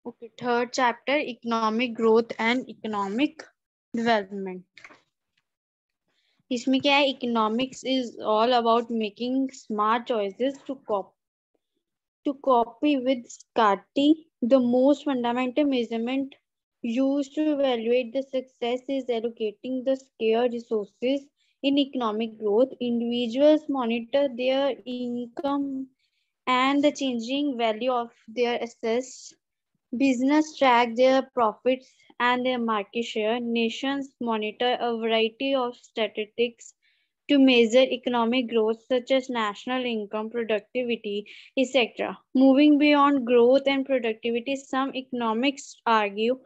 Okay, third chapter, economic growth and economic development. इसमें क्या है, economics is all about making smart choices to copy with scarcity. The most fundamental measurement used to evaluate the success is allocating the scarce resources. In economic growth, individuals monitor their income and the changing value of their assets. Business track their profits and their market share. Nations monitor a variety of statistics to measure economic growth, such as national income, productivity, etc. Moving beyond growth and productivity, some economists argue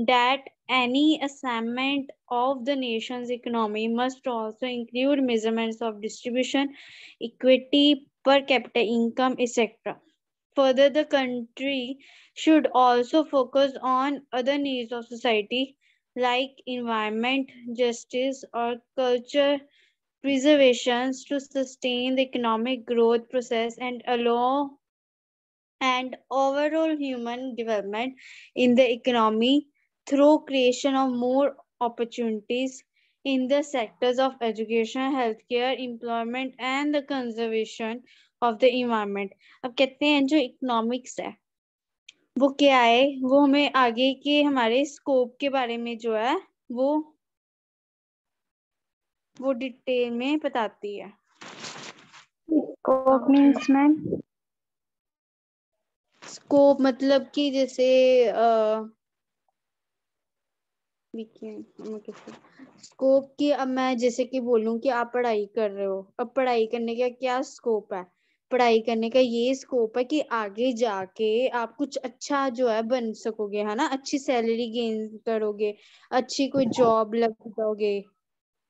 that any assessment of the nation's economy must also include measurements of distribution, equity, per capita income, etc. Further, the country should also focus on other needs of society like environment, justice, or culture preservations to sustain the economic growth process and allow and overall human development in the economy through creation of more opportunities in the sectors of education, healthcare, employment and the conservation of the environment. अब कहते हैं जो economics है वो क्या है, वो हमें आगे के हमारे स्कोप के बारे में जो है वो डिटेल में बताती है. Scope means ma'am? स्कोप मतलब कि जैसे स्कोप की, अब मैं जैसे कि बोलूं कि आप पढ़ाई कर रहे हो, अब पढ़ाई करने का क्या स्कोप है, पढ़ाई करने का ये स्कोप है कि आगे जाके आप कुछ अच्छा जो है बन सकोगे, है ना, अच्छी सैलरी गेन करोगे, अच्छी कोई जॉब लग जाओगे.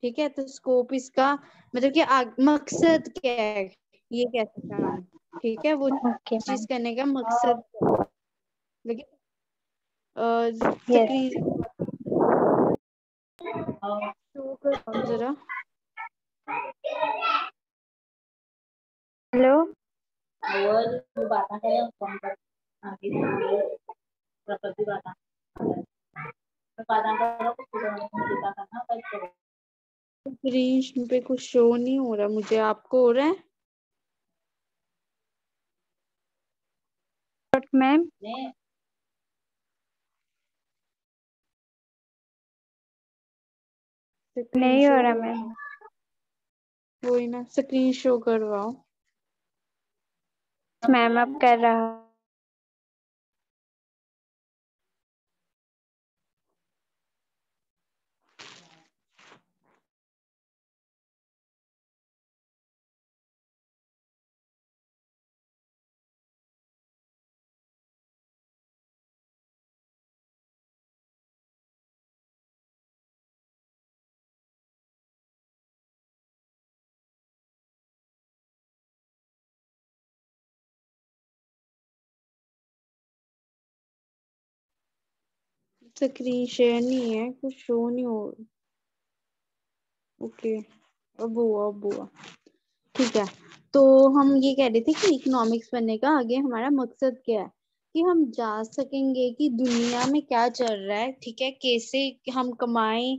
ठीक है, तो स्कोप इसका मतलब कि मकसद क्या है, ये कह सकते हैं हम. ठीक है, वो चीज करने का मकसद लेकिन शो कर जरा. हेलो, स्क्रीन पे कुछ शो नहीं हो रहा मुझे, आपको हो रहा है? मैम नहीं हो रहा मैम. वही ना, स्क्रीन शो करवाओ. मैम अब कर रहा. स्क्रीन शेयर नहीं है, कुछ शो नहीं हो. ओके, अब हुआ. ठीक है, तो हम ये कह रहे थे कि इकोनॉमिक्स पढ़ने का आगे हमारा मकसद क्या है, कि हम जा सकेंगे कि दुनिया में क्या चल रहा है. ठीक है, कैसे हम कमाएं,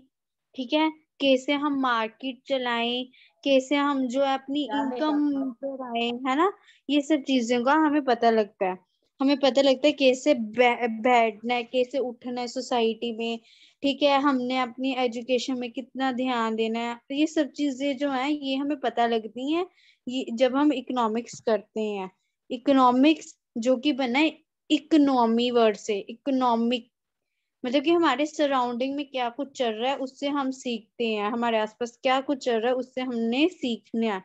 ठीक है, कैसे हम मार्केट चलाएं, कैसे हम जो है अपनी इनकम बढ़ाएं, है ना, ये सब चीजों का हमें पता लगता है. हमें पता लगता है कैसे बैठना है, कैसे उठना है सोसाइटी में. ठीक है, हमने अपनी एजुकेशन में कितना ध्यान देना है, ये सब चीजें जो है ये हमें पता लगती हैं ये जब हम इकोनॉमिक्स करते हैं. इकोनॉमिक्स जो कि बना है इकोनॉमी वर्ड से, इकोनॉमिक मतलब कि हमारे सराउंडिंग में क्या कुछ चल रहा है उससे हम सीखते हैं, हमारे आसपास क्या कुछ चल रहा है उससे हमने सीखना है.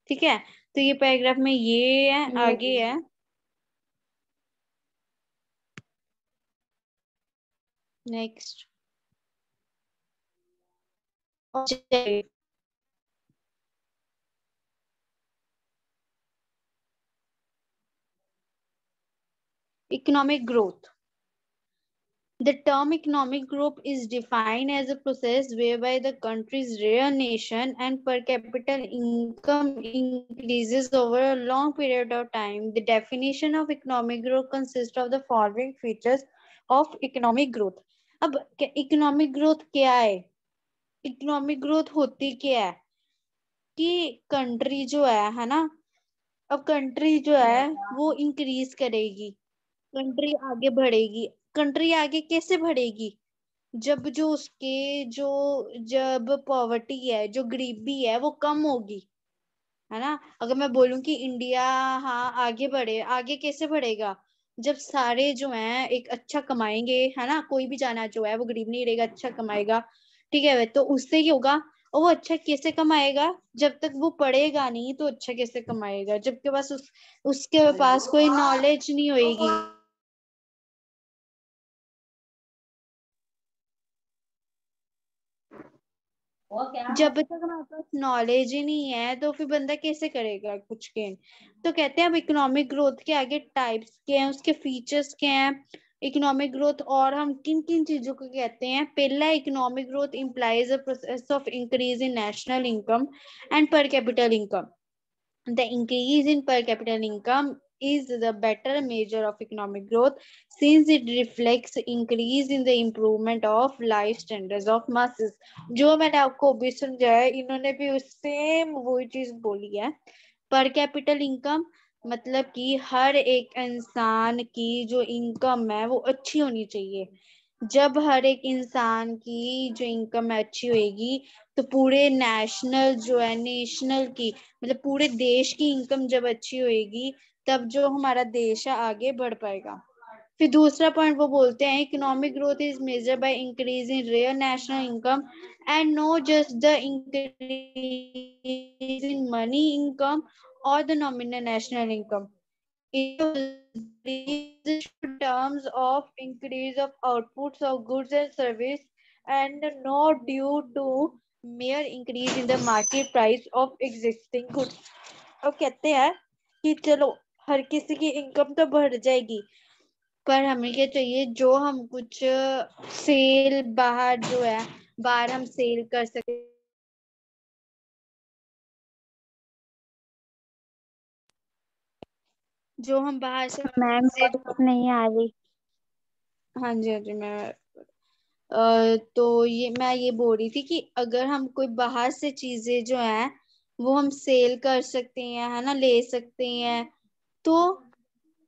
ठीक है, तो ये पैराग्राफ में ये है, आगे है next. Economic growth. The term economic growth is defined as a process whereby the country's real nation and per capita income increases over a long period of time. The definition of economic growth consists of the following features of economic growth. अब economic growth क्या है? Economic growth होती क्या है कि country जो है ना, अब कंट्री जो है वो इंक्रीज करेगी, कंट्री आगे बढ़ेगी। कंट्री आगे कैसे बढ़ेगी? जब जो उसके जो जब पॉवर्टी है, जो गरीबी है वो कम होगी, है ना। अगर मैं बोलूं कि इंडिया हाँ आगे बढ़े, आगे कैसे बढ़ेगा? जब सारे जो हैं एक अच्छा कमाएंगे, है ना, कोई भी जाना जो है वो गरीब नहीं रहेगा, अच्छा कमाएगा, ठीक है। तो उससे ही होगा। और वो अच्छा कैसे कमाएगा? जब तक वो पढ़ेगा नहीं तो अच्छा कैसे कमाएगा? जबकि पास उसके पास कोई नॉलेज नहीं होएगी। जब तक हमारे पास नॉलेज ही नहीं है तो फिर बंदा कैसे करेगा कुछ गेन? तो कहते हैं अब इकोनॉमिक ग्रोथ के आगे टाइप्स क्या हैं, उसके फीचर्स क्या हैं इकोनॉमिक ग्रोथ, और हम किन किन चीजों को कहते हैं। पहला, economic growth implies a process of increase in national income and per capital income. The increase in per capita income is the better measure of economic growth since it reflects increase in the improvement of life standards of masses. जो मैंने आपको भी समझाया, इन्होंने भी उस same वही चीज बोली है। पर कैपिटल इनकम मतलब कि हर एक इंसान की जो इनकम है वो अच्छी होनी चाहिए। जब हर एक इंसान की जो इनकम अच्छी होगी तो पूरे नेशनल जो है, नेशनल की मतलब पूरे देश की इनकम जब अच्छी होगी तब जो हमारा देश है आगे बढ़ पाएगा। फिर दूसरा पॉइंट वो बोलते हैं economic growth is measured by increase in real national income and not just the increase in money income or the nominal national income. In terms of increase of outputs of goods and service and not due to mere increase in the market price of existing goods. अब कहते हैं कि चलो हर किसी की income तो बढ़ जाएगी, पर हमें क्या चाहिए, जो हम कुछ सेल बाहर जो है बाहर हम सेल कर सके, जो हम बाहर से मैम चीजें। नहीं आ रही। हाँ जी हाँ जी, तो ये मैं ये बोल रही थी कि अगर हम कोई बाहर से चीजें जो है वो हम सेल कर सकते हैं, है ना, ले सकते हैं, तो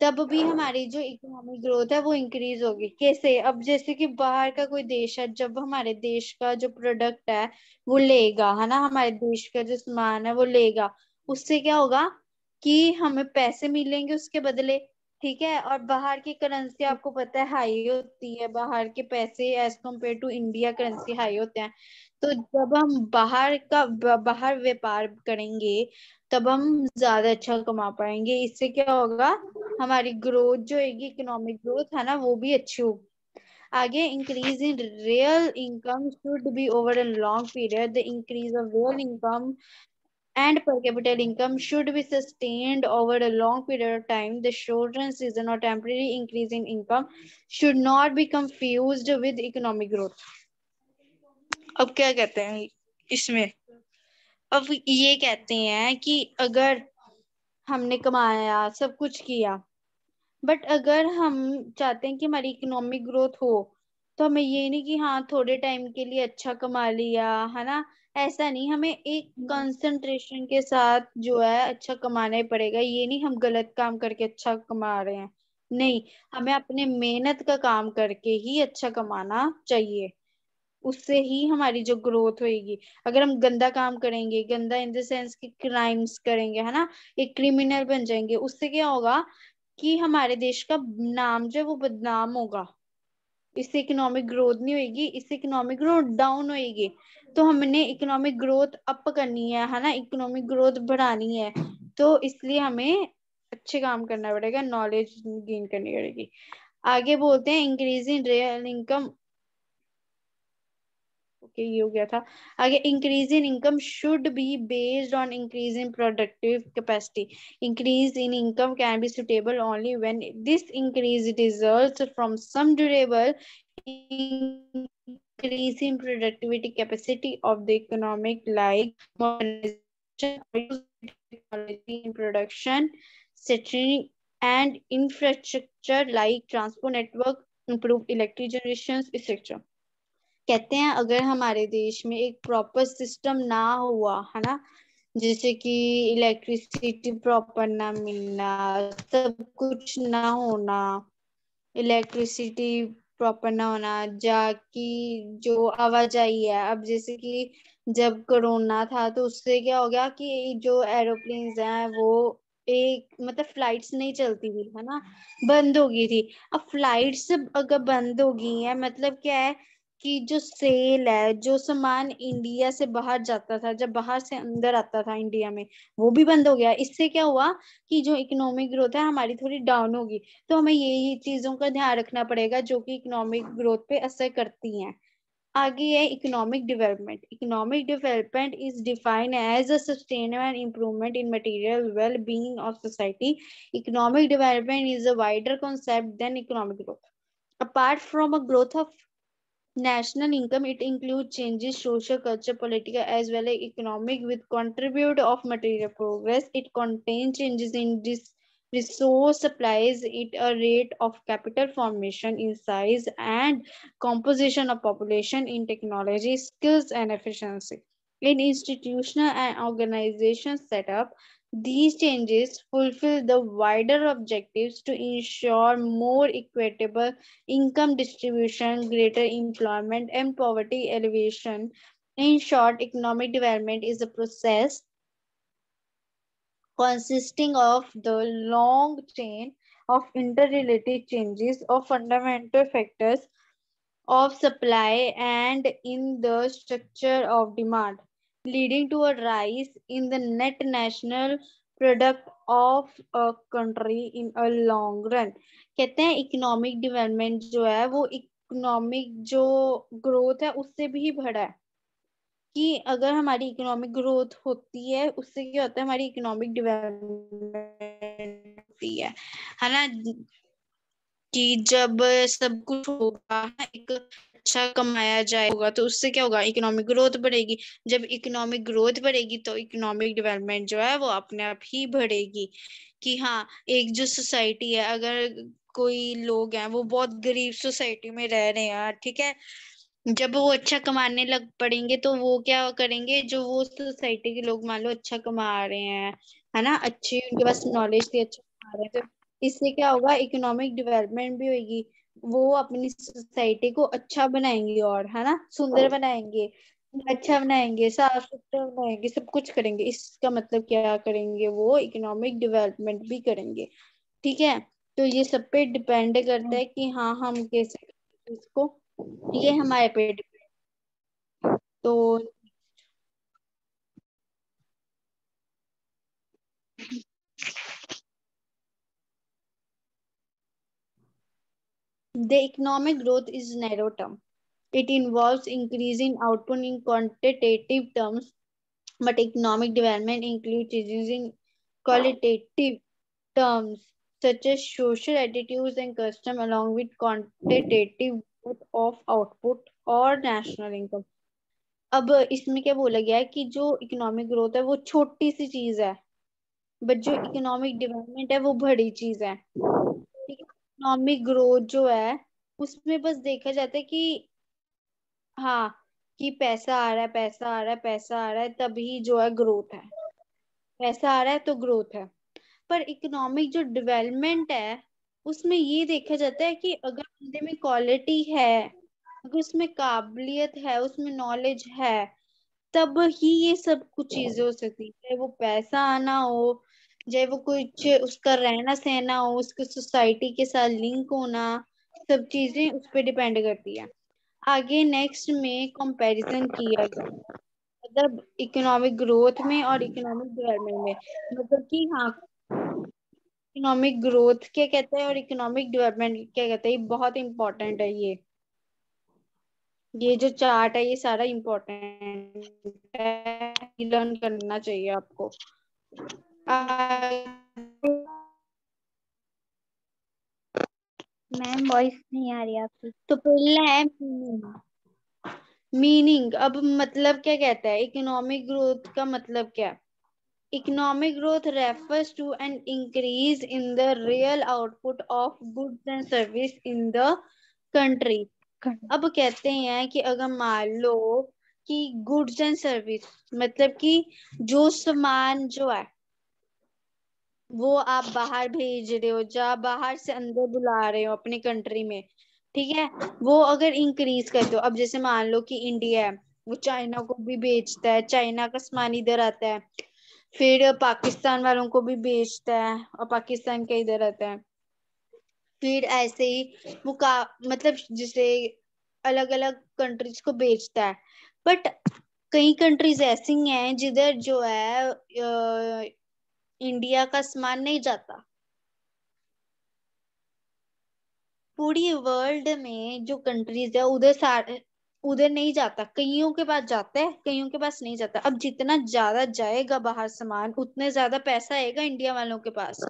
तब भी हमारी जो इकोनॉमिक ग्रोथ है वो इंक्रीज होगी। कैसे? अब जैसे कि बाहर का कोई देश है, जब हमारे देश का जो प्रोडक्ट है वो लेगा, है ना, हमारे देश का जो सामान है वो लेगा, उससे क्या होगा कि हमें पैसे मिलेंगे उसके बदले, ठीक है। और बाहर की करेंसी आपको पता है हाई होती है, बाहर के पैसे as compare to India currency high होते हैं। तो जब हम बाहर व्यापार करेंगे तब हम ज्यादा अच्छा कमा पाएंगे। इससे क्या होगा, हमारी ग्रोथ जो होगी, इकोनॉमिक ग्रोथ है ना, वो भी अच्छी होगी। आगे, increase in real income should B over a long period. The increase of real income and per capita income should be sustained over a long period of time. The short-run season or temporary increase in income should not be confused with economic growth. अब क्या कहते हैं इसमें? अब ये कहते हैं कि अगर हमने कमाया, सब कुछ किया, बट अगर हम चाहते हैं कि हमारी इकोनॉमिक ग्रोथ हो, तो हमें ये नहीं कि हाँ थोड़े टाइम के लिए अच्छा कमा लिया, है ना, ऐसा नहीं। हमें एक कंसंट्रेशन के साथ जो है अच्छा कमाना ही पड़ेगा। ये नहीं हम गलत काम करके अच्छा कमा रहे हैं, नहीं, हमें अपने मेहनत का काम करके ही अच्छा कमाना चाहिए। उससे ही हमारी जो ग्रोथ होगी। अगर हम गंदा काम करेंगे, गंदा इन द सेंस कि क्राइम्स करेंगे, है ना, एक क्रिमिनल बन जाएंगे, उससे क्या होगा कि हमारे देश का नाम जो है वो बदनाम होगा। इससे इकोनॉमिक ग्रोथ नहीं होगी, इससे इकोनॉमिक ग्रोथ डाउन होगी। तो हमने इकोनॉमिक ग्रोथ अप करनी है ना, इकोनॉमिक ग्रोथ बढ़ानी है, तो इसलिए हमें अच्छे काम करना पड़ेगा, नॉलेज गेन करनी पड़ेगी। आगे बोलते हैं increase in real income okay, ये हो गया था। आगे, increase in income should be based on increase in productive capacity. Increase in income can be suitable only when this increase results from some durable increase in productivity capacity of the economic, like modernization, technology in production, setting and infrastructure like transport network, improved electric generations, etc. कहते हैं अगर हमारे देश में एक proper system ना हुआ है ना, जैसे कि इलेक्ट्रिसिटी प्रॉपर ना मिलना, सब कुछ ना होना, इलेक्ट्रिसिटी प्रॉपर ना होना, जाकि जो आवाजाही है, अब जैसे कि जब कोरोना था तो उससे क्या हो गया कि जो एरोप्लेन्स हैं वो एक मतलब फ्लाइट्स नहीं चलती थी है ना, बंद हो गई थी। अब फ्लाइट्स अगर बंद हो गई है मतलब क्या है कि जो सेल है, जो सामान इंडिया से बाहर जाता था, जब बाहर से अंदर आता था इंडिया में, वो भी बंद हो गया। इससे क्या हुआ कि जो इकोनॉमिक ग्रोथ है हमारी थोड़ी डाउन होगी। तो हमें यही चीजों का ध्यान रखना पड़ेगा जो कि इकोनॉमिक ग्रोथ पे असर करती हैं। आगे है economic development. Economic development is defined as a sustainable improvement in material well being of society. Economic development is a wider concept than economic growth. Apart from a growth of national income, it includes changes social, culture, political as well as economic with contribute of material progress. It contains changes in this resource supplies, it a rate of capital formation in size and composition of population in technology, skills and efficiency. In institutional and organization setup, these changes fulfill the wider objectives to ensure more equitable income distribution, greater employment, and poverty alleviation. In short, economic development is a process consisting of the long chain of interrelated changes of fundamental factors of supply and in the structure of demand, leading to a rise in the net national product of a country in a long run. कहते हैं economic development जो है वो economic जो growth है उससे भी बड़ा है, कि अगर हमारी इकोनॉमिक ग्रोथ होती है उससे क्या होता है, हमारी इकोनॉमिक डेवलपमेंट होती है ना, कि जब सब कुछ होगा एक अच्छा कमाया जाएगा तो उससे क्या होगा, इकोनॉमिक ग्रोथ बढ़ेगी। जब इकोनॉमिक ग्रोथ बढ़ेगी तो इकोनॉमिक डेवलपमेंट जो है वो अपने आप ही बढ़ेगी। कि हाँ, एक जो सोसाइटी है, अगर कोई लोग हैं वो बहुत गरीब सोसाइटी में रह रहे हैं, ठीक है, जब वो अच्छा कमाने लग पड़ेंगे तो वो क्या करेंगे, जो वो सोसाइटी के लोग मान लो अच्छा कमा रहे हैं है ना, अच्छी उनके पास नॉलेज थी, अच्छा कमा रहे हैं, तो इससे क्या होगा, इकोनॉमिक डेवलपमेंट भी होगी। वो अपनी सोसाइटी को अच्छा बनाएंगे और है ना, सुंदर बनाएंगे, अच्छा बनाएंगे, साफ सुथरा बनाएंगे, सब कुछ करेंगे। इसका मतलब क्या करेंगे, वो इकोनॉमिक डेवलपमेंट भी करेंगे। ठीक है, तो ये सब पे डिपेंड करता है कि हाँ हम कैसे करेंगे इसको, ये हमारे पे तो the economic growth is narrow term. It involves increasing output in quantitative terms, but economic development includes changes in qualitative terms, such as social attitudes and custom, along with quantitative growth of output or national income. अब इसमें क्या बोला गया है कि जो economic growth है वो छोटी सी चीज है, बट जो इकोनॉमिक डेवलपमेंट है वो बड़ी चीज है। ठीक है, इकोनॉमिक ग्रोथ जो है उसमें बस देखा जाता है कि हाँ, कि पैसा आ रहा है, पैसा आ रहा है, पैसा आ रहा है, तभी जो है ग्रोथ है, पैसा आ रहा है तो ग्रोथ है। पर इकोनॉमिक जो डेवलपमेंट है उसमें ये देखा जाता है कि अगर बंदे में क्वालिटी है, अगर उसमें काबिलियत है, उसमें नॉलेज है, तब ही ये सब कुछ चीजें हो सकती है, चाहे वो पैसा आना हो, चाहे वो कुछ उसका रहना सहना हो, उसके सोसाइटी के साथ लिंक होना, सब चीजें उस पर डिपेंड करती है। आगे नेक्स्ट में कंपैरिजन किया गया, मतलब इकोनॉमिक ग्रोथ में और इकोनॉमिक डेवलपमेंट में, मतलब कि हाँ, इकोनॉमिक ग्रोथ क्या कहता है और इकोनॉमिक डेवलपमेंट क्या कहता है, ये बहुत इंपॉर्टेंट है ये। ये जो चार्ट है ये सारा इम्पोर्टेंट है, लर्न करना चाहिए आपको। मैम वॉइस नहीं आ रही आपकी। तो पहला है मीनिंग। अब मतलब क्या कहता है, इकोनॉमिक ग्रोथ का मतलब क्या? Economic growth refers to an increase in the real output of goods and service in the country. अब कहते हैं कि अगर मान लो कि गुड्स एंड सर्विस मतलब कि जो सामान जो है वो आप बाहर भेज रहे हो, जा बाहर से अंदर बुला रहे हो अपनी कंट्री में, ठीक है, वो अगर इंक्रीज कर दो। अब जैसे मान लो कि इंडिया है, वो चाइना को भी बेचता है, चाइना का सामान इधर आता है, फिर पाकिस्तान वालों को भी बेचता है और पाकिस्तान का इधर आता है, फिर ऐसे ही वो का मतलब जिसे अलग अलग कंट्रीज को बेचता है। बट कई कंट्रीज ऐसी हैं जिधर जो है इंडिया का सामान नहीं जाता। पूरी वर्ल्ड में जो कंट्रीज है उधर सारे उधर नहीं जाता, कईयों के पास जाता है, कईयों के पास नहीं जाता। अब जितना ज्यादा जाएगा बाहर सामान उतने ज्यादा पैसा आएगा इंडिया वालों के पास।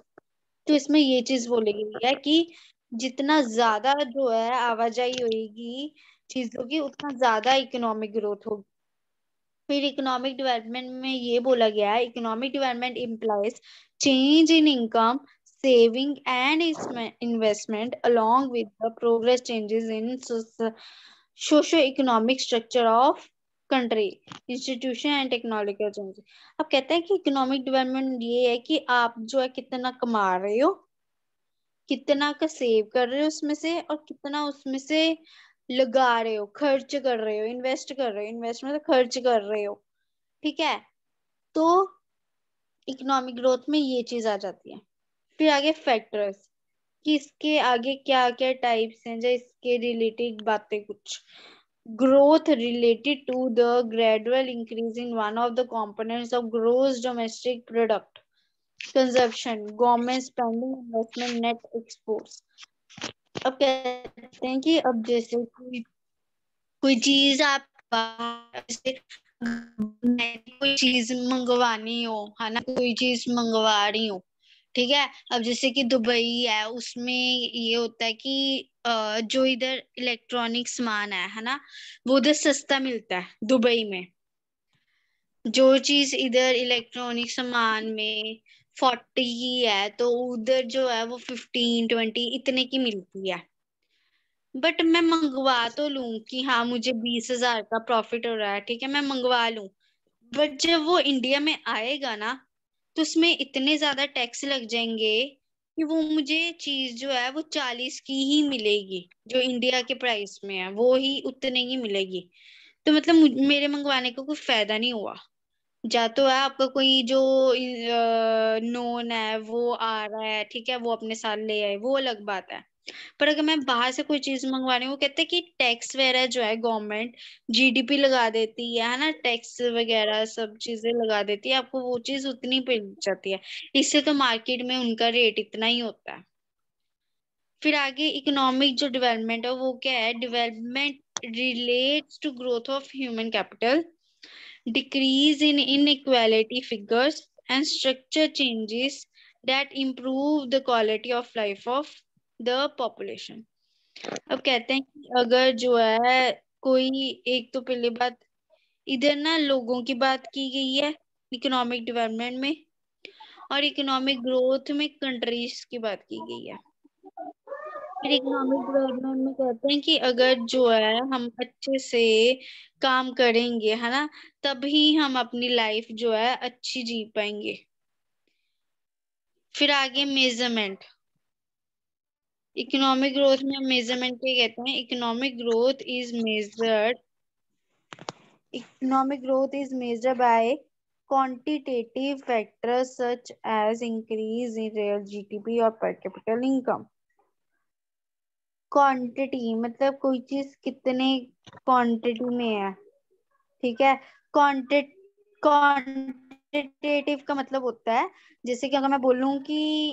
तो इसमें ये चीज बोली गई है कि जितना ज्यादा जो है आवाजाही होगी चीजों की उतना ज्यादा इकोनॉमिक ग्रोथ होगी। फिर इकोनॉमिक डेवलपमेंट में ये बोला गया है, economic development implies change in income, saving and investment along with the progress changes in socio-economic structure of country, institution and technological changes। अब कहते हैं कि इकोनॉमिक डेवलपमेंट ये है कि आप जो है कितना कमा रहे हो, कितना का सेव कर रहे हो उसमें से, और कितना उसमें से लगा रहे हो, खर्च कर रहे हो, इन्वेस्ट कर रहे हो, इन्वेस्ट मतलब खर्च कर रहे हो, ठीक है। तो इकोनॉमिक ग्रोथ में ये चीज आ जाती है। फिर आगे फैक्टर्स कि इसके आगे क्या क्या टाइप्स हैं, जो इसके रिलेटेड बातें कुछ। Growth related to the gradual increase in one of the components of gross domestic product, consumption, government spending, investment, net exports. अब कहते हैं कि अब जैसे कोई चीज आप जैसे कोई चीज मंगवानी हो, है ना, कोई चीज मंगवा रही हो, ठीक है। अब जैसे कि दुबई है, उसमें ये होता है कि जो इधर इलेक्ट्रॉनिक सामान है ना, वो उधर सस्ता मिलता है दुबई में। जो चीज इधर इलेक्ट्रॉनिक सामान में 40 की है तो उधर जो है वो 15-20 इतने की मिलती है। बट मैं मंगवा तो लूं कि हाँ मुझे 20,000 का प्रॉफिट हो रहा है, ठीक है, मैं मंगवा लूं। बट जब वो इंडिया में आएगा ना तो उसमें इतने ज्यादा टैक्स लग जाएंगे कि वो मुझे चीज जो है वो 40 की ही मिलेगी, जो इंडिया के प्राइस में है वो ही उतने की मिलेगी। तो मतलब मेरे मंगवाने का कोई फायदा नहीं हुआ। जा तो है आपका कोई जो नोन है वो आ रहा है, ठीक है, वो अपने साथ ले आए, वो अलग बात है। पर अगर मैं बाहर से कोई चीज मंगवा रही हूँ, वो कहते हैं कि टैक्स वगैरह जो है गवर्नमेंट जीडीपी लगा देती है ना, टैक्स वगैरह सब चीजें लगा देती है, आपको वो चीज उतनी मिल जाती है। इससे तो मार्केट में उनका रेट इतना ही होता है। फिर आगे इकोनॉमिक जो डेवलपमेंट है वो क्या है, development relates to growth of human capital, decrease in inequality figures and structure changes that improve the quality of life of the population। अब कहते हैं कि अगर जो है कोई, एक तो पहले बात इधर ना लोगों की बात की गई है इकोनॉमिक डेवलपमेंट में, और इकोनॉमिक ग्रोथ में कंट्रीज की बात की गई है। फिर इकोनॉमिक डेवलपमेंट में कहते हैं कि अगर जो है हम अच्छे से काम करेंगे, है ना, तभी हम अपनी लाइफ जो है अच्छी जी पाएंगे। फिर आगे मेजरमेंट। इकोनॉमिक ग्रोथ में मेजरमेंट क्या कहते हैं, economic growth is measured by quantitative factors such as increase in real GDP और per capita income। क्वांटिटी मतलब कोई चीज कितने क्वांटिटी में है, ठीक है। क्वांटिट क्वांटिटेटिव का मतलब होता है, जैसे कि अगर मैं बोलूं कि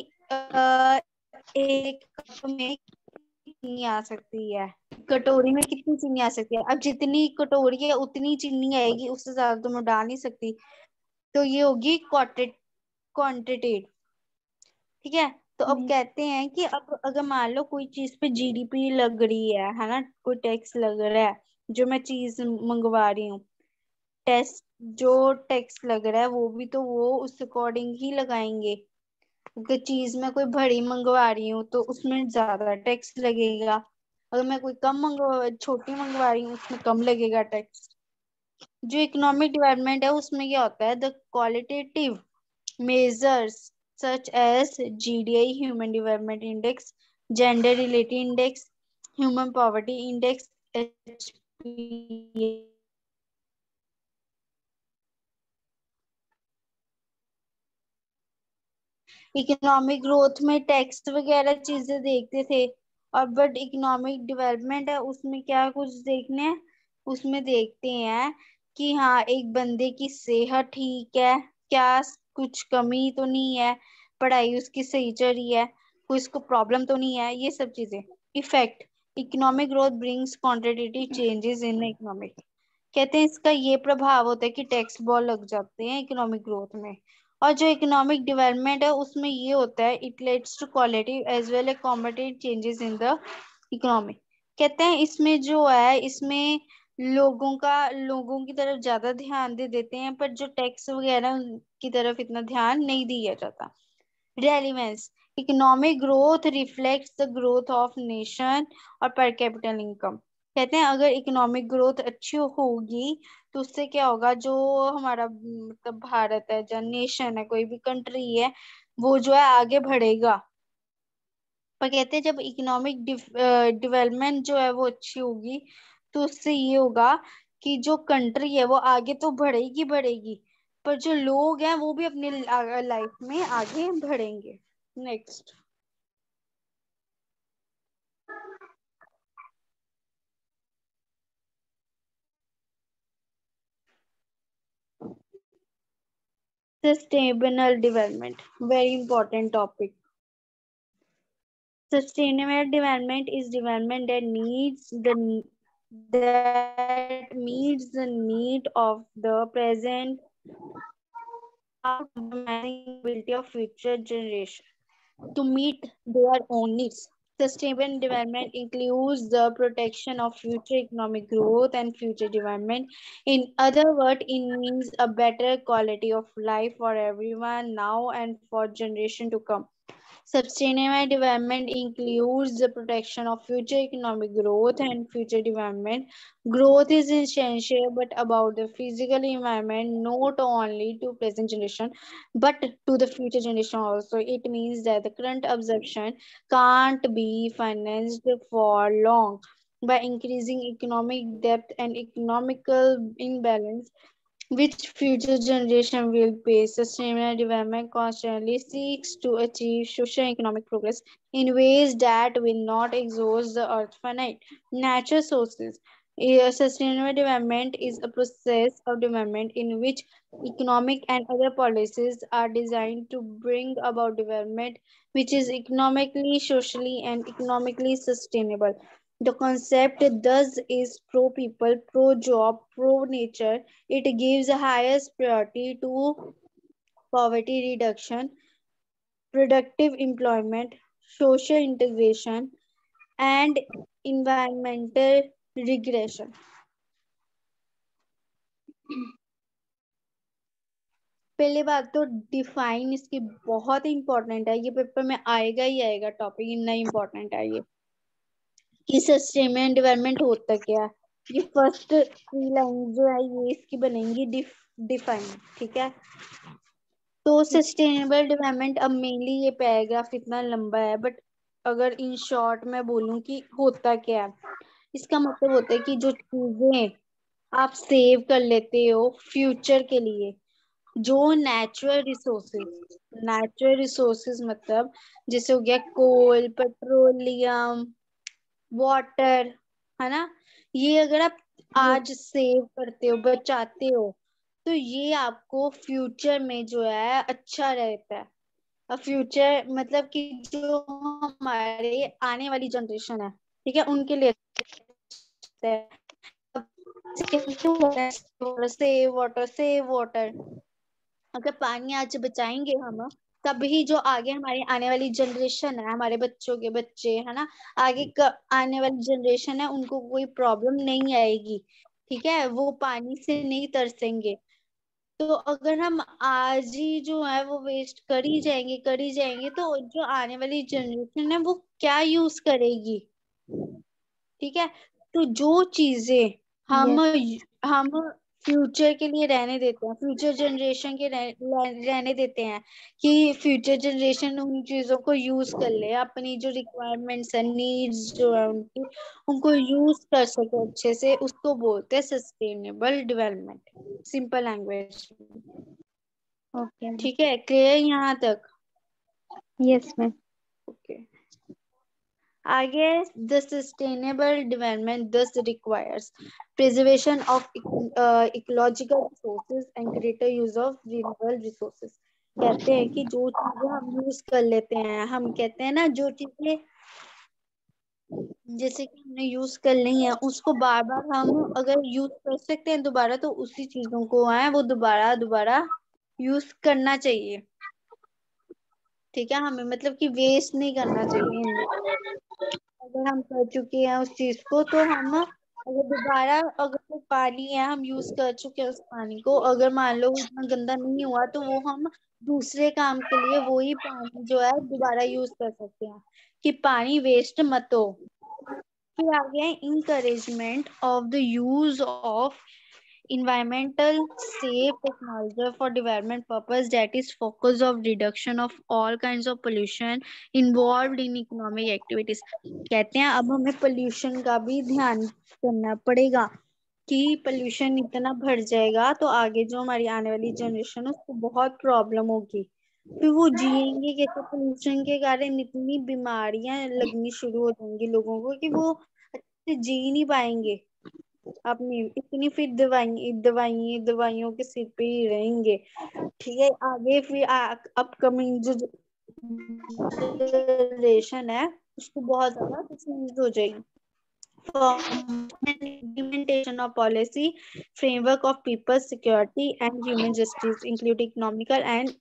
एक कप में चीनी आ सकती है, कटोरी में कितनी चीनी आ सकती है? अब जितनी कटोरी है उतनी चीनी आएगी, उससे ज्यादा तो मैं डाल नहीं सकती। तो ये होगी क्वांटिटी। ठीक है। तो अब कहते हैं कि अब अगर मान लो कोई चीज पे जीडीपी लग रही है ना, कोई टैक्स लग रहा है, जो मैं चीज मंगवा रही हूँ, टेस्ट जो टैक्स लग रहा है वो भी तो वो उस अकॉर्डिंग ही लगाएंगे। अगर चीज मैं कोई बड़ी मंगवा रही हूँ तो उसमें ज्यादा टैक्स लगेगा, अगर मैं कोई छोटी मंगवा रही हूँ उसमें कम लगेगा टैक्स। जो इकोनॉमिक डेवलपमेंट है उसमें क्या होता है, the qualitative measures such as GDI, Human Development Index, Gender Related Index, Human Poverty Index, HPI, economic growth में टैक्स वगैरह चीजें देखते थे, और बट इकोनॉमिक डेवलपमेंट है उसमें क्या कुछ देखने हैं, उसमें देखते हैं कि हाँ एक बंदे की सेहत ठीक है क्या, कुछ कमी तो नहीं है, पढ़ाई उसकी सही चल रही है, कोई उसको प्रॉब्लम तो नहीं है, ये सब चीजें। Effect, economic growth brings quantitative changes in economic. कहते हैं इसका ये प्रभाव होता है कि टैक्स बॉल लग जाते हैं इकोनॉमिक ग्रोथ में। और जो इकोनॉमिक डेवलपमेंट है उसमें ये होता है, it leads to quality as well a competitive changes in the economy. कहते हैं इसमें जो है, इसमें लोगों की तरफ ज्यादा ध्यान दे देते हैं, पर जो टैक्स वगैरह की तरफ इतना ध्यान नहीं दिया जाता। Relevance, economic growth reflects the growth of nation और पर कैपिटल इनकम। कहते हैं अगर इकोनॉमिक ग्रोथ अच्छी होगी तो उससे क्या होगा, जो हमारा मतलब भारत है, जो नेशन है, कोई भी कंट्री है, वो जो है आगे बढ़ेगा। पर कहते हैं जब इकोनॉमिक डेवलपमेंट जो है वो अच्छी होगी तो उससे ये होगा कि जो कंट्री है वो आगे तो बढ़ेगी बढ़ेगी, पर जो लोग हैं वो भी अपनी लाइफ में आगे बढ़ेंगे। Next, sustainable development, very important topic. Sustainable development is development that meets the need of the present without compromising the ability of future generation to meet their own needs. Sustainable development includes the protection of future economic growth and future development. In other words, it means a better quality of life for everyone now and for generation to come. Sustainable development includes the protection of future economic growth and future development. Growth is essential, but about the physical environment, not only to present generation, but to the future generation also. It means that the current absorption can't be financed for long. By increasing economic depth and economical imbalance, which future generation will pay. Sustainable development constantly seeks to achieve social and economic progress in ways that will not exhaust the earth's finite natural sources. Sustainable development is a process of development in which economic and other policies are designed to bring about development which is economically, socially, and economically sustainable. The concept thus is pro people, pro job, pro nature. It gives the highest priority to poverty reduction, productive employment, social integration, and environmental regression. पहले बात तो define इसकी बहुत important है, ये paper में आएगा ही आएगा, टॉपिक इतना इंपॉर्टेंट है ये कि सस्टेनेबल डेवलपमेंट होता क्या है। ये फर्स्ट 3 लाइन जो है ये इसकी बनेंगी डिफाइन। ठीक है। तो सस्टेनेबल डेवलपमेंट, अब मेनली ये पैराग्राफ इतना लंबा है, बट अगर इन शॉर्ट मैं बोलूं कि होता क्या है, इसका मतलब होता है कि जो चीजें आप सेव कर लेते हो फ्यूचर के लिए, जो नेचुरल रिसोर्सेज मतलब जैसे हो गया कोल, पेट्रोलियम, वाटर, है ना, ये अगर आप आज सेव करते हो, बचाते हो, तो ये आपको फ्यूचर में जो है अच्छा रहता है। और फ्यूचर मतलब कि जो हमारे आने वाली जनरेशन है ठीक है, उनके लिए सेव वाटर सेव वाटर। अगर पानी आज बचाएंगे हम, तभी जो आगे हमारी आने वाली जनरेशन है, हमारे बच्चों के बच्चे है ना, आने वाली जनरेशन है, उनको कोई प्रॉब्लम नहीं आएगी। ठीक है, वो पानी से नहीं तरसेंगे। तो अगर हम आज ही जो है वो वेस्ट कर ही जाएंगे, तो जो आने वाली जनरेशन है वो क्या यूज करेगी। ठीक है, तो जो चीजें हम यस। हम फ्यूचर के लिए रहने देते हैं, फ्यूचर जनरेशन के रहने देते हैं, कि फ्यूचर जनरेशन उन चीजों को यूज कर ले, अपनी जो रिक्वायरमेंट्स है, नीड्स जो है उनकी, उनको यूज कर सके अच्छे से, उसको बोलते हैं sustainable development, simple language. Okay ma'am. ठीक है, क्लियर यहाँ तक? Yes ma'am. ओके, आगे, the sustainable development thus requires preservation of ecological resources and greater use of renewable resources। कहते हैं कि जो चीजें हम यूज कर लेते हैं, हम कहते हैं ना, जो चीजें जैसे कि हमने यूज कर ली है, उसको बार बार हम अगर यूज कर सकते हैं दोबारा, तो उसी चीजों को है वो दोबारा दोबारा यूज करना चाहिए। ठीक है, हमें मतलब कि वेस्ट नहीं करना चाहिए इनमें। अगर हम कर चुके हैं उस चीज को, तो हम अगर दोबारा, अगर वो पानी है हम यूज कर चुके हैं उस पानी को, अगर मान लो इतना गंदा नहीं हुआ, तो वो हम दूसरे काम के लिए वही पानी जो है दोबारा यूज कर सकते हैं, कि पानी वेस्ट मत हो। फिर आ गया encouragement of the use of environmental safe technology for development purpose, that is focus of reduction of all kinds of pollution involved in economic activities। कहते हैं अब हमें पोल्यूशन का भी ध्यान करना पड़ेगा, कि पोल्यूशन इतना बढ़ जाएगा तो आगे जो हमारी आने वाली जनरेशन है उसको बहुत प्रॉब्लम होगी। फिर वो जिएंगे कैसे, पोल्यूशन के कारण इतनी बीमारियां लगनी शुरू हो जाएंगी लोगों को, कि वो अच्छे से जी नहीं पाएंगे अपनी, इतनी फिर दवाइयों के सिर पे ही रहेंगे। ठीक है, आगे फिर अपकमिंग जो जनरेशन है उसको बहुत ज्यादा डिसीज हो जाएगी। Implementation of policy framework of people's security and human justice include economical and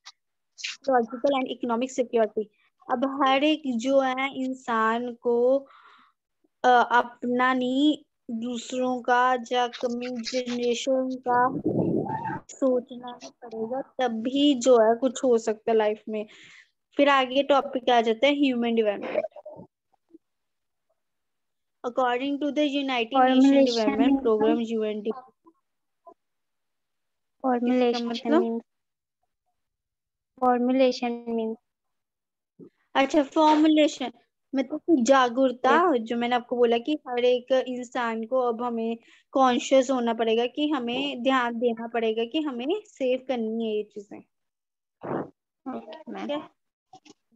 ecological and economic security। अब हर एक जो है इंसान को अपना नहीं, दूसरों का या कमिंग जनरेशन का सोचना ही पड़ेगा, तभी जो है कुछ हो सकता है लाइफ में। फिर आगे टॉपिक आ जाता है human development. According to the United Nation formulation development means, program UNDP. इसका फॉर्मुलेशन मतलब, मीन्स, फॉर्मुलेशन मीन्स। अच्छा, फॉर्मुलेशन मतलब कि जागरूकता, यस। जो मैंने आपको बोला कि हर एक इंसान को अब हमें कॉन्शियस होना पड़ेगा, कि हमें ध्यान देना पड़ेगा कि हमें सेव करनी है ये चीजें। ओके ठीक मैम। है,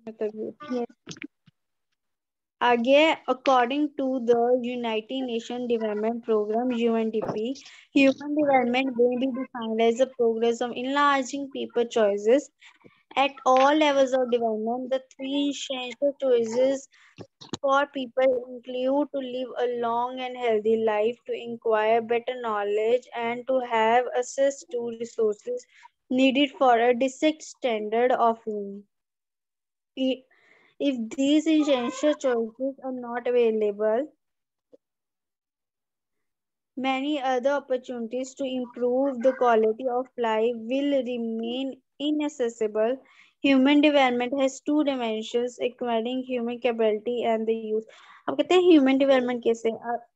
मतलब ये यस। आगे, according to the United Nations Development Program UNDP, human development may be defined as the progress of enlarging people choices at all levels of development. The three essential choices for people include to live a long and healthy life, to acquire better knowledge, and to have access to resources needed for a decent standard of living. If these essential choices are not available, many other opportunities to improve the quality of life will remain inaccessible. Human development has two dimensions, acquiring human capability and the use। अब कहते हैं human development कैसे,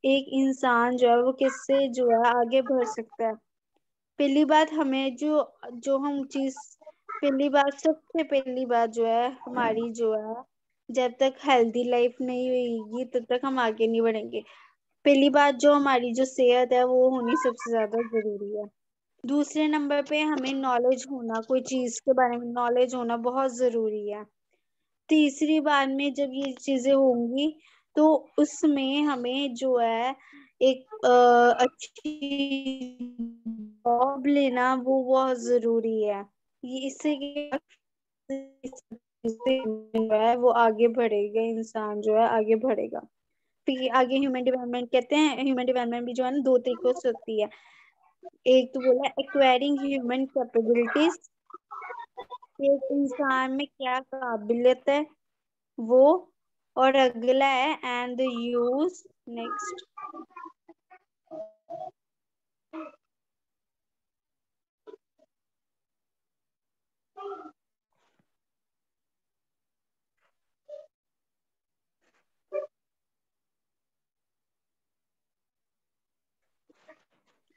एक इंसान जो है वो कैसे जो है आगे बढ़ सकता है। पहली बात, हमें जो जो हम चीज पहली बात, सबसे पहली बात जो है हमारी जो है, जब तक हेल्दी लाइफ नहीं होगी तब तक हम आगे नहीं बढ़ेंगे। पहली बात, जो हमारी जो सेहत है वो होनी सबसे ज्यादा जरूरी है। दूसरे नंबर पे हमें नॉलेज होना, कोई चीज के बारे में नॉलेज होना बहुत जरूरी है। तीसरी बात में जब ये चीजें होंगी, तो उसमें हमें जो है एक अच्छी जॉब लेना वो बहुत जरूरी है। ये इससे क्या है, वो आगे बढ़ेगा, इंसान जो है आगे बढ़ेगा। फिर आगे ह्यूमन डेवलपमेंट कहते हैं, ह्यूमन डेवलपमेंट भी जो है ना 2 तरीकों से होती है। एक तो बोला एक्वायरिंग ह्यूमन कैपेबिलिटीज, एक इंसान में क्या काबिलियत है वो, और अगला है and the use, next,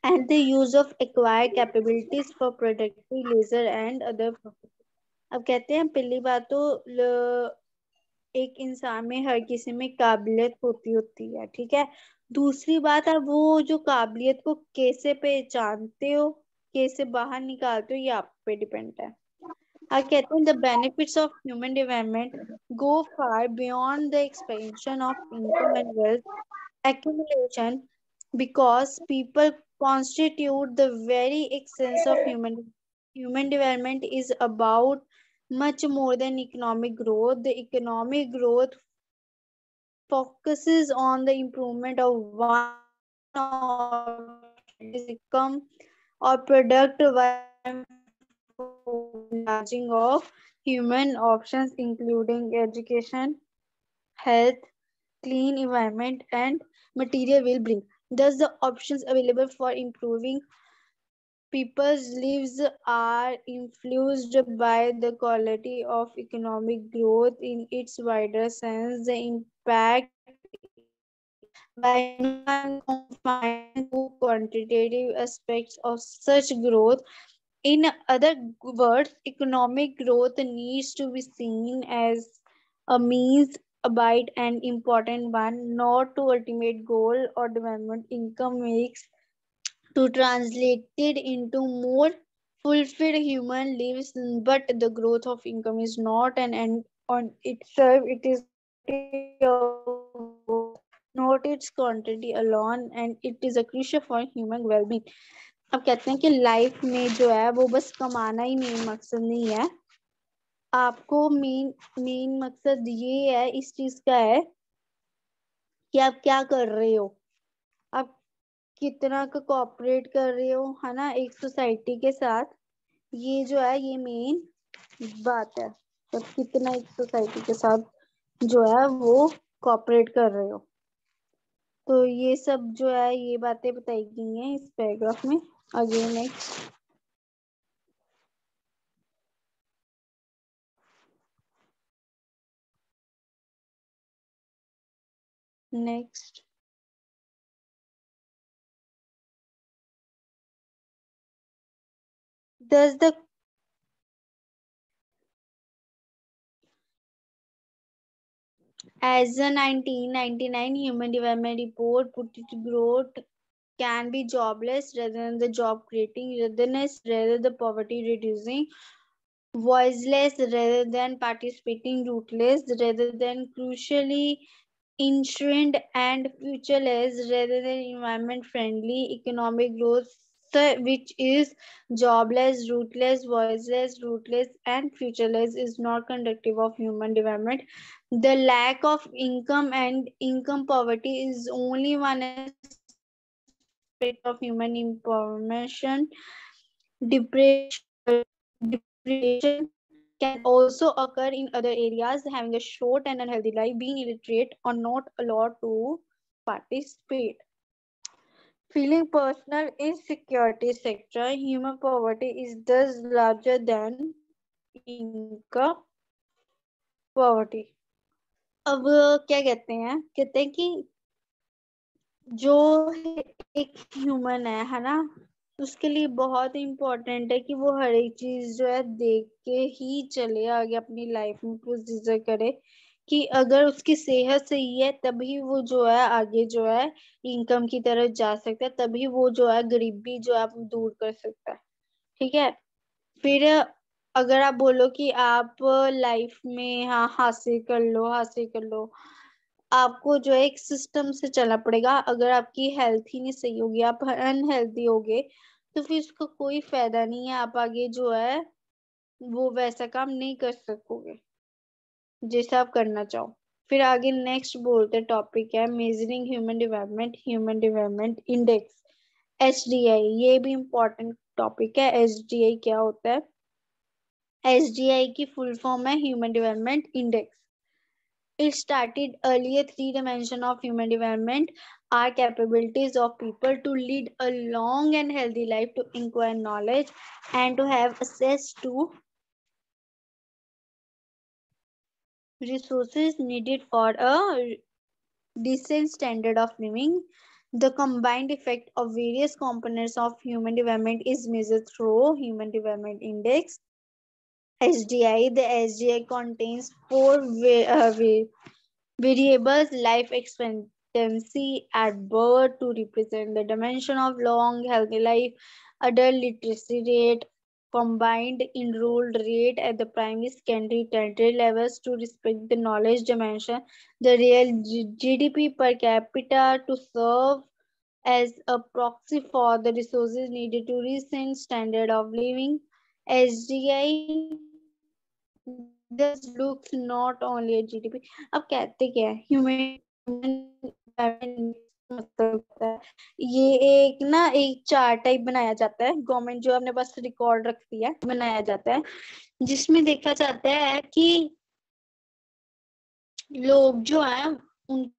and the use of acquired capabilities for productive leisure and other purposes। अब कहते हैं पहली बात तो एक इंसान में हर किसी में काबिलियत होती होती है, ठीक है। दूसरी बात, अब वो जो काबिलियत को कैसे पहचानते हो, कैसे बाहर निकालते हो, ये आप पे डिपेंड है। अब कहते हैं the benefits of human development go far beyond the expansion of income and wealth accumulation, because people constitute the very essence of human development is about much more than economic growth. The economic growth focuses on the improvement of one or income or product while enlarging of human options including education, health, clean environment, and material well-being. Thus, the options available for improving people's lives are influenced by the quality of economic growth in its wider sense. The impact by no one confined to quantitative aspects of such growth. In other words, economic growth needs to be seen as a means, a bite, and important one, not to ultimate goal or development. Income makes to translate it into more fulfilled human lives, but the growth of income is not an end on itself. It is not its quantity alone, and it is a crucial for human well-being. अब कहते हैं कि life में जो है वो बस कमाना ही मेन मकसद नहीं है। आपको मेन मेन मकसद ये है, इस चीज का है कि आप क्या कर रहे हो, आप कितना का कोऑपरेट कर रहे हो, है ना, एक सोसाइटी के साथ। ये जो है ये मेन बात है, तो कितना एक सोसाइटी के साथ जो है वो कोऑपरेट कर रहे हो। तो ये सब जो है ये बातें बताई गई हैं इस पैराग्राफ में। आगे next, next, does the as a 1999 Human Development Report put it, growth can be jobless rather than the job creating, readiness rather the poverty reducing, voiceless rather than participating, rootless rather than crucially insurance, and futureless rather than environment friendly. Economic growth, which is jobless, rootless, voiceless, rootless, and futureless, is not conducive of human development. The lack of income and income poverty is only one aspect of human information. Deprivation can also occur in other areas. Having a short and unhealthy life, being illiterate, or not allowed to participate. Feeling personal insecurity sector, human poverty is thus larger than income poverty. अब क्या कहते हैं कि जो एक human है ना, उसके लिए बहुत इम्पोर्टेंट है कि वो हर एक चीज जो है देख के ही चले आगे अपनी लाइफ में प्रोसीजर करे, कि अगर उसकी सेहत सही है तभी वो जो है आगे जो है इनकम की तरफ जा सकता है, तभी वो जो है गरीबी जो है दूर कर सकता है, ठीक है। फिर अगर आप बोलो कि आप लाइफ में हाँ हासिल कर लो, हासिल कर लो, आपको जो है एक सिस्टम से चलना पड़ेगा। अगर आपकी हेल्थ ही नहीं सही होगी, आप अनहेल्दी होगे, तो फिर उसका कोई फायदा नहीं है, आप आगे जो है वो वैसा काम नहीं कर सकोगे जैसा आप करना चाहो। फिर आगे नेक्स्ट बोलते टॉपिक है measuring human development index HDI। ये भी इम्पोर्टेंट टॉपिक है। HDI क्या होता है? HDI की फुल फॉर्म है human development index. It started earlier 3 dimensions of human development are capabilities of people to lead a long and healthy life, to acquire knowledge and to have access to resources needed for a decent standard of living. The combined effect of various components of human development is measured through Human Development Index HDI. The HDI contains four variables: life expectancy at birth to represent the dimension of long healthy life, adult literacy rate, combined enrolled rate at the primary, secondary, tertiary levels to respect the knowledge dimension, the real GDP per capita to serve as a proxy for the resources needed to reach standard of living. SDI this looks not only at GDP. अब कहते क्या है मतलब ये एक chart type बनाया जाता है, गवर्नमेंट जो अपने पास रिकॉर्ड रखती है बनाया जाता है, जिसमें देखा जाता है कि लोग जो है उन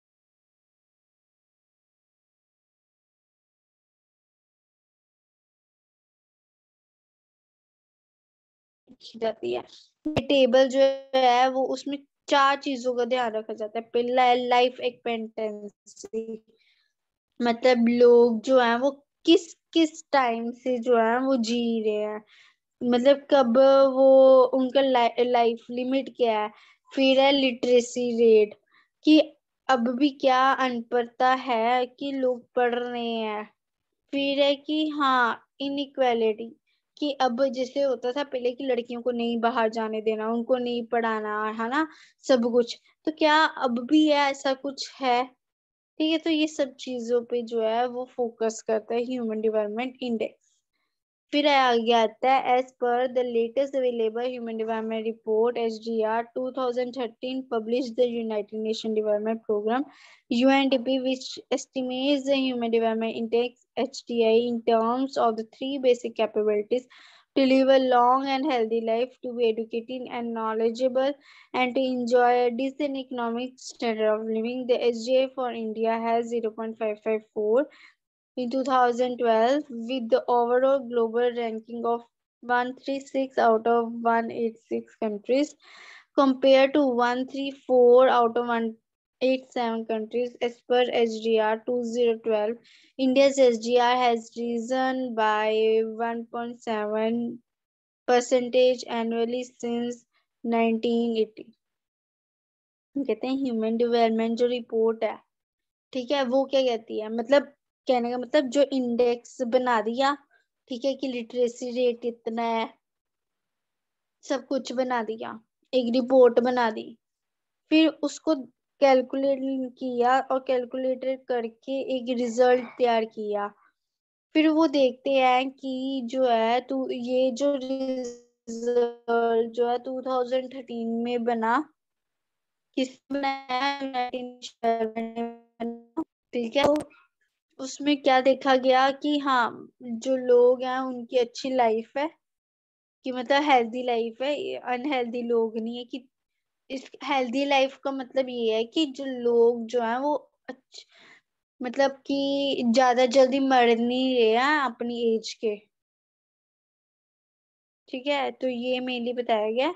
जाती है। ये टेबल जो है वो उसमें 4 चीजों का ध्यान रखा जाता है। पहला है लाइफ एक्सपेक्टेंसी, मतलब लोग जो है वो किस किस टाइम से जो है वो जी रहे हैं, मतलब कब वो उनका लाइफ लिमिट क्या है। फिर है लिटरेसी रेट, कि अब भी क्या अनपढ़ता है कि लोग पढ़ रहे हैं। फिर है कि हाँ इनइक्वालिटी, कि अब जैसे होता था पहले कि लड़कियों को नहीं बाहर जाने देना, उनको नहीं पढ़ाना, है ना, सब कुछ, तो क्या अब भी है ऐसा कुछ है? ठीक है, तो ये सब चीजों पे जो है वो फोकस करता है ह्यूमन डेवलपमेंट इंडेक्स। फिर आगे आता है as per the latest available human development report HDR 2013 published the United Nations Development Program UNDP, which estimates the human development index HDI in terms of the 3 basic capabilities: to live a long and healthy life, to be educated and knowledgeable, and to enjoy a decent economic standard of living. The HDI for India has 0.554 in 2012, with the overall global ranking of 136 out of 186 countries, compared to 134 out of 187 countries as per HDR 2012. India's HDR has risen by 1.7 percentage annually since 1980। कहते हैं human development जो report है, ठीक है, वो क्या कहती है, मतलब कहने का मतलब जो इंडेक्स बना दिया, ठीक है, कि लिटरेसी रेट इतना है, सब कुछ बना दिया, एक रिपोर्ट बना दी, फिर उसको कैलकुलेट किया और कैलकुलेटेड करके एक रिजल्ट तैयार किया। फिर वो देखते हैं कि जो है तो ये जो रिजल्ट जो है 2013 में बना, किस बनाया, ठीक है, उसमें क्या देखा गया कि हाँ जो लोग हैं उनकी अच्छी लाइफ है, कि मतलब हेल्दी लाइफ है, अनहेल्दी लोग नहीं है। कि इस हेल्दी लाइफ का मतलब ये है कि जो लोग जो है वो मतलब कि ज्यादा जल्दी मर नहीं रहे हैं अपनी एज के। ठीक है, तो ये मेनली बताया गया।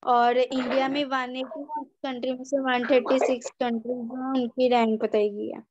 और इंडिया में 186 कंट्री में से 136 कंट्रीज जो उनकी रैंक बताई गई है।